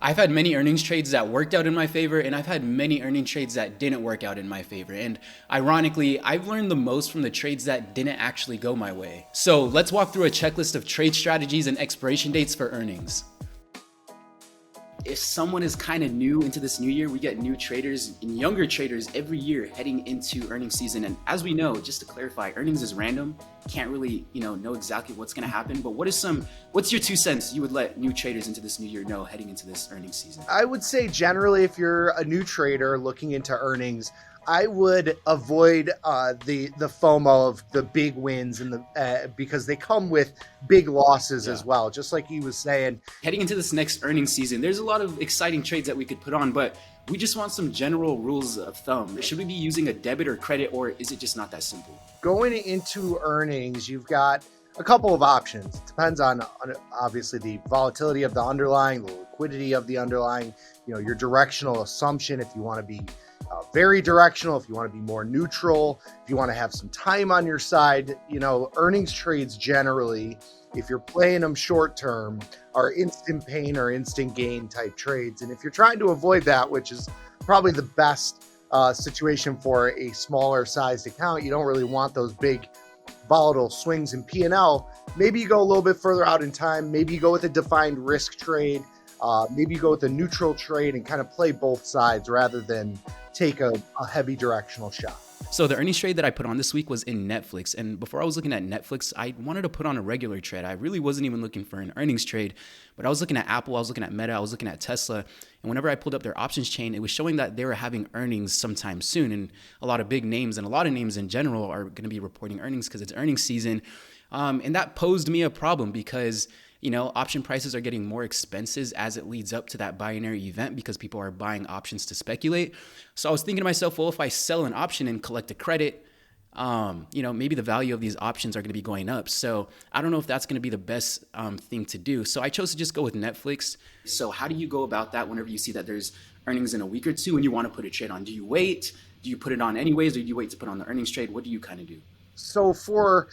I've had many earnings trades that worked out in my favor, and I've had many earning trades that didn't work out in my favor. And ironically, I've learned the most from the trades that didn't actually go my way. So let's walk through a checklist of trade strategies and expiration dates for earnings. If someone is kind of new into this new year, we get new traders and younger traders every year heading into earnings season. And as we know, just to clarify, earnings is random. Can't really, know exactly what's going to happen. But what's your 2 cents you would let new traders into this new year know heading into this earnings season? I would say generally, if you're a new trader looking into earnings, I would avoid the FOMO of the big wins and because they come with big losses as well. Just like he was saying, heading into this next earnings season, there's a lot of exciting trades that we could put on, but we just want some general rules of thumb. Should we be using a debit or credit, or is it just not that simple? Going into earnings, you've got a couple of options. It depends on obviously the volatility of the underlying, the liquidity of the underlying, your directional assumption. If you want to be very directional, if you want to be more neutral, if you want to have some time on your side, earnings trades generally, if you're playing them short term, are instant pain or instant gain type trades. And if you're trying to avoid that, which is probably the best situation for a smaller sized account, you don't really want those big volatile swings in P&L. Maybe you go a little bit further out in time. Maybe you go with a defined risk trade. Maybe you go with a neutral trade and kind of play both sides rather than take a heavy directional shot. So the earnings trade that I put on this week was in Netflix. And before I was looking at Netflix, I wanted to put on a regular trade. I really wasn't even looking for an earnings trade, but I was looking at Apple, I was looking at Meta, I was looking at Tesla. And whenever I pulled up their options chain, it was showing that they were having earnings sometime soon. And a lot of big names and a lot of names in general are going to be reporting earnings because it's earnings season. And that posed me a problem because option prices are getting more expensive as it leads up to that binary event because people are buying options to speculate. So I was thinking to myself, well, if I sell an option and collect a credit, maybe the value of these options are going to be going up. So I don't know if that's going to be the best thing to do. So I chose to just go with Netflix. So how do you go about that whenever you see that there's earnings in a week or two and you want to put a trade on? Do you wait? Do you put it on anyways, or do you wait to put on the earnings trade? What do you kind of do? So for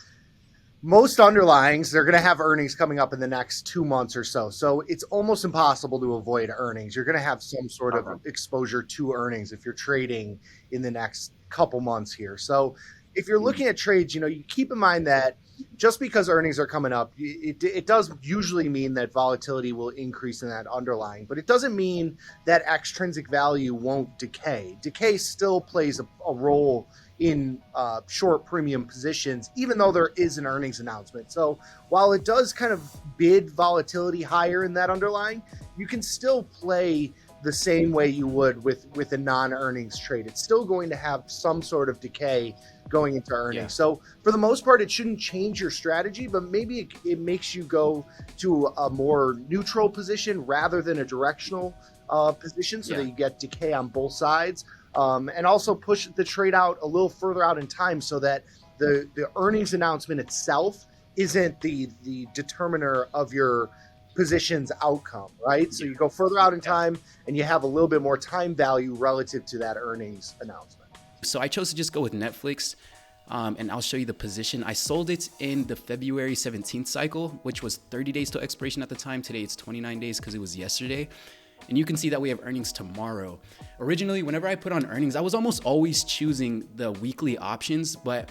most underlyings, they're going to have earnings coming up in the next 2 months or so. So it's almost impossible to avoid earnings. You're going to have some sort of exposure to earnings if you're trading in the next couple months here. So if you're looking at trades, you keep in mind that just because earnings are coming up, it does usually mean that volatility will increase in that underlying, but it doesn't mean that extrinsic value won't decay. Decay still plays a role in short premium positions, even though there is an earnings announcement. So while it does kind of bid volatility higher in that underlying, you can still play the same way you would with a non-earnings trade. It's still going to have some sort of decay going into earnings. Yeah. So for the most part, it shouldn't change your strategy, but maybe it makes you go to a more neutral position rather than a directional position so that you get decay on both sides. And also push the trade out a little further out in time so that the earnings announcement itself isn't the determiner of your position's outcome, right? So you go further out in time and you have a little bit more time value relative to that earnings announcement. So I chose to just go with Netflix, and I'll show you the position. I sold it in the February 17th cycle, which was 30 days to expiration at the time. Today it's 29 days because it was yesterday. And you can see that we have earnings tomorrow. Originally, whenever I put on earnings, I was almost always choosing the weekly options. But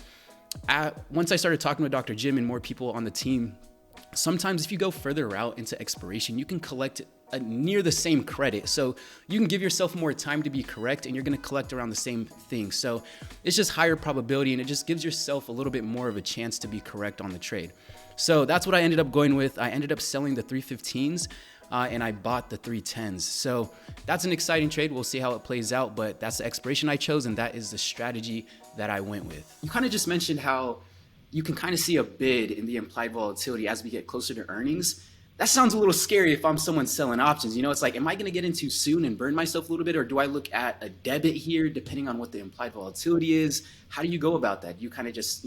once I started talking with Dr. Jim and more people on the team, sometimes if you go further out into expiration, you can collect near the same credit. So you can give yourself more time to be correct and you're going to collect around the same thing. So it's just higher probability and it just gives yourself a little bit more of a chance to be correct on the trade. So that's what I ended up going with. I ended up selling the 315s. And I bought the 310s. So that's an exciting trade. We'll see how it plays out, but that's the expiration I chose, and that is the strategy that I went with. You kind of just mentioned how you can kind of see a bid in the implied volatility as we get closer to earnings. That sounds a little scary if I'm someone selling options. It's like, am I going to get in too soon and burn myself a little bit, or do I look at a debit here depending on what the implied volatility is? How do you go about that? You kind of just,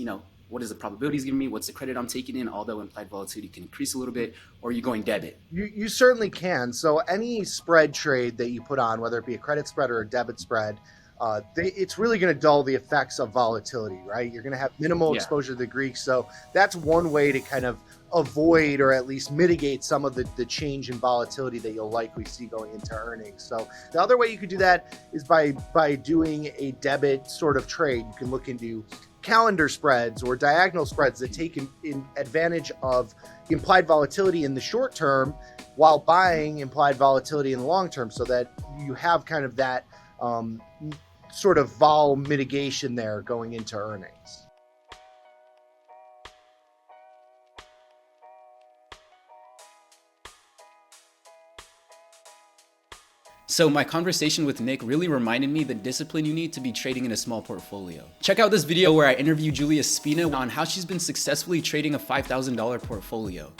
what is the probabilities giving me? What's the credit I'm taking in? Although implied volatility can increase a little bit, or are you going debit? You certainly can. So any spread trade that you put on, whether it be a credit spread or a debit spread, it's really going to dull the effects of volatility, right? You're going to have minimal exposure to the Greeks. So that's one way to kind of avoid or at least mitigate some of the change in volatility that you'll likely see going into earnings. So the other way you could do that is by doing a debit sort of trade. You can look into calendar spreads or diagonal spreads that take in advantage of implied volatility in the short term while buying implied volatility in the long term, so that you have kind of that sort of vol mitigation there going into earnings. So my conversation with Nick really reminded me the discipline you need to be trading in a small portfolio. Check out this video where I interview Julia Spina on how she's been successfully trading a $5,000 portfolio.